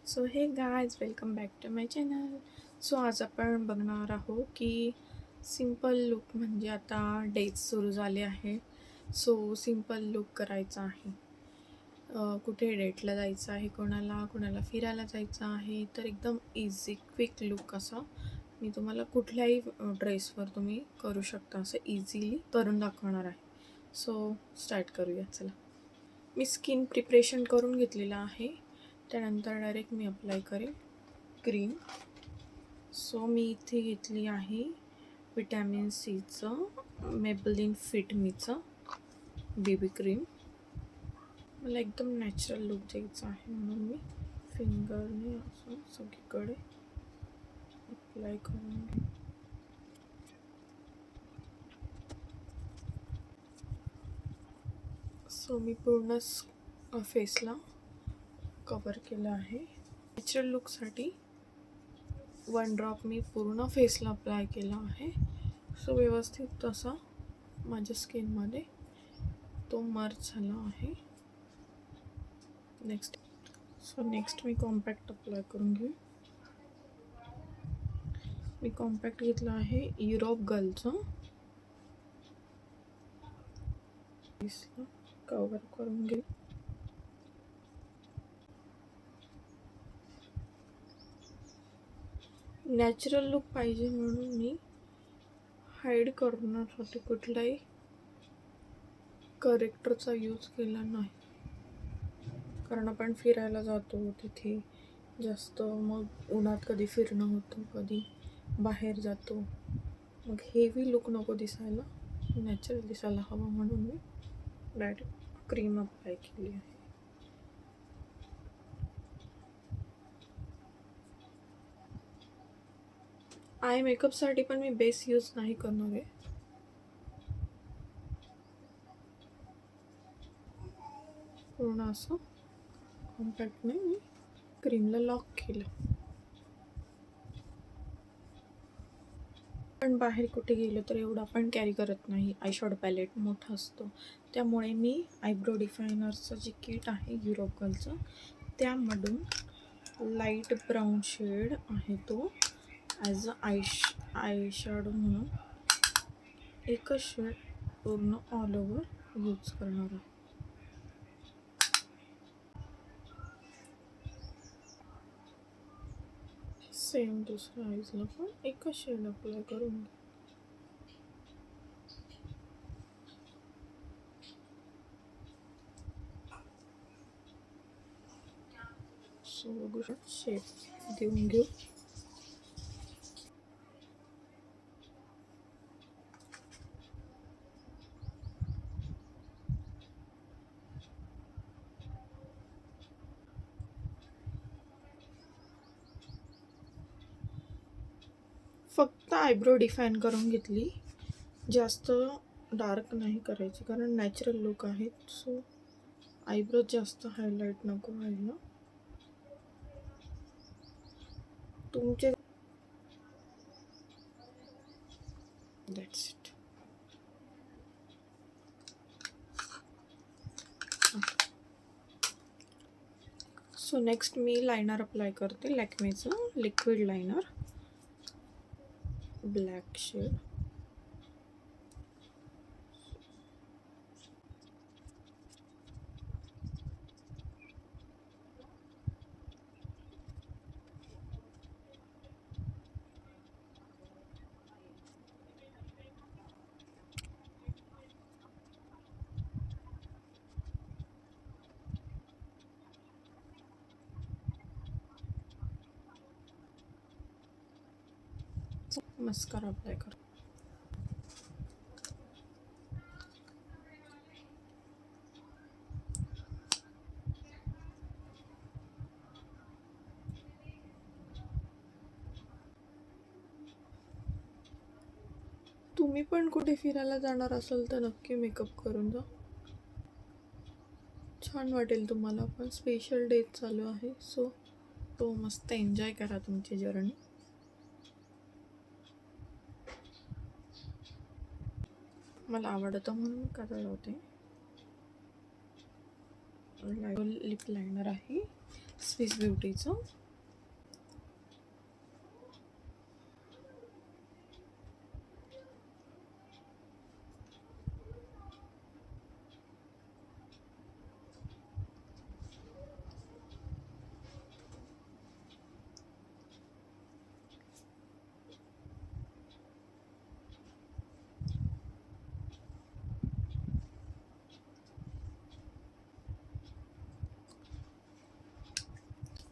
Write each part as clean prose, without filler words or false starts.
So hey guys welcome back to my channel. So आज आपण बघणार आहोत की सिंपल लुक म्हणजे आता डेज सुरू झाले आहे. सो सिंपल लुक करायचा आहे. कुठे डेटला जायचं आहे, कोणाला फिरायला जायचं आहे, तर एकदम इझी क्विक लुक असा मी तुम्हाला कुठल्याही ड्रेसवर तुम्ही करू शकता, असं इझिली करून दाखवणार आहे. सो स्टार्ट करूया. चला, मी स्किन प्रिपरेशन करून घेतलेलं आहे. त्यानंतर डायरेक्ट मी अप्लाय करेल क्रीम. सो मी इथे घेतली आहे विटॅमिन सीचं मेबलिन फिट मीचं बेबी क्रीम. मला एकदम नॅचरल लुक द्यायचा आहे म्हणून मी फिंगरने असं सगळीकडे अप्लाय करून घे. सो मी पूर्ण फेसला कवर केलं आहे. नॅचरल लुकसाठी 1 ड्रॉप मी पूर्ण फेसला अप्लाय केला आहे. सो व्यवस्थित तसा माझ्या स्किनमध्ये तो मर्ज झाला आहे. नेक्स्ट मी कॉम्पॅक्ट अप्लाय करून घेऊ. मी कॉम्पॅक्ट घेतला आहे युरोप गर्लचं. फेसला कवर करून घेऊ. नॅचरल लुक पाहिजे म्हणून मी हाईड करण्यासाठी कुठलाही करेक्टरचा यूज केला नाही, कारण आपण फिरायला जातो तिथे जास्त, मग उन्हात कधी फिरणं होतं, कधी बाहेर जातो, मग हेवी लुक नको दिसायला, नॅचरल दिसायला हवं म्हणून मी डायरेक्ट क्रीम अप्लाय केली आहे. आय मेकअपसाठी पण मी बेस यूज नाही करणार आहे. पूर्ण असं कॉम्पॅक्टने मी क्रीमला लॉक केलं. पण बाहेर कुठे गेलो तर एवढं आपण कॅरी करत नाही. आय शॅडो पॅलेट मोठा असतो, त्यामुळे मी आयब्रो डिफायनरचं जे किट आहे युरोप गर्लचं, त्यामधून लाईट ब्राऊन शेड आहे तो ॲज अ आय शॅडो म्हणून एकच शेड पूर्ण ऑल ओव्हर यूज करणार आहे. सेम दुसऱ्या आईजला पण एकच शेड अप्लाय करून. सो बघू शेप देऊन घेऊ. फक्त आयब्रो डिफाईन करून घेतली, जास्त डार्क नाही करायची, कारण नॅचरल लुक आहे. सो आयब्रो जास्त हायलाईट नको व्हायला. तुमचे दॅट्स इट. सो नेक्स्ट मी लायनर अप्लाय करते, लॅक्मेचं liquid liner black shade. Mascara apply कर. तुम्ही पण कुठे फिरायला जाणार असाल तर नक्की मेकअप करून जा, छान वाटेल तुम्हाला पण. स्पेशल डे चालू आहे, सो तो मस्त एन्जॉय करा तुमची जर्नी. मला आवडतं म्हणून करत होते. लिप लायनर आहे स्विस ब्युटीचं.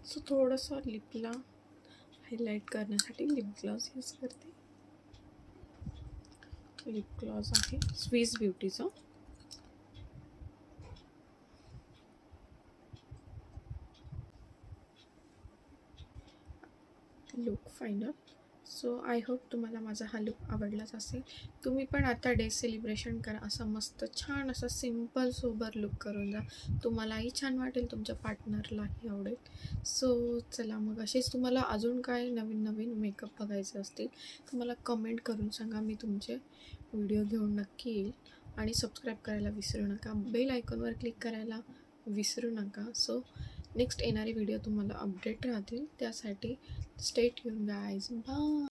सो थोडंसं लिपला हायलाईट करण्यासाठी लिप ग्लॉस यूज करते. लिप ग्लॉस आहे स्विस ब्युटीचं. Look final. So I hope तुम्हाला माझा हा लुक आवडलाच असेल. तुम्ही पण आता डे सेलिब्रेशन करा. असा मस्त छान असा सिम्पल सोबर लुक करून जा. तुम्हालाही छान वाटेल, तुमच्या पार्टनरलाही आवडेल. सो चला मग, असेच तुम्हाला अजून काय नवीन नवीन मेकअप बघायचे असतील तर मला कमेंट करून सांगा. मी तुमचे व्हिडिओ घेऊन नक्की येईल. आणि सबस्क्राईब करायला विसरू नका. बेल आयकॉनवर क्लिक करायला विसरू नका. सो नेक्स्ट येणारे व्हिडिओ तुम्हाला अपडेट राहतील. त्यासाठी स्टे ट्यून गाईज. बाय.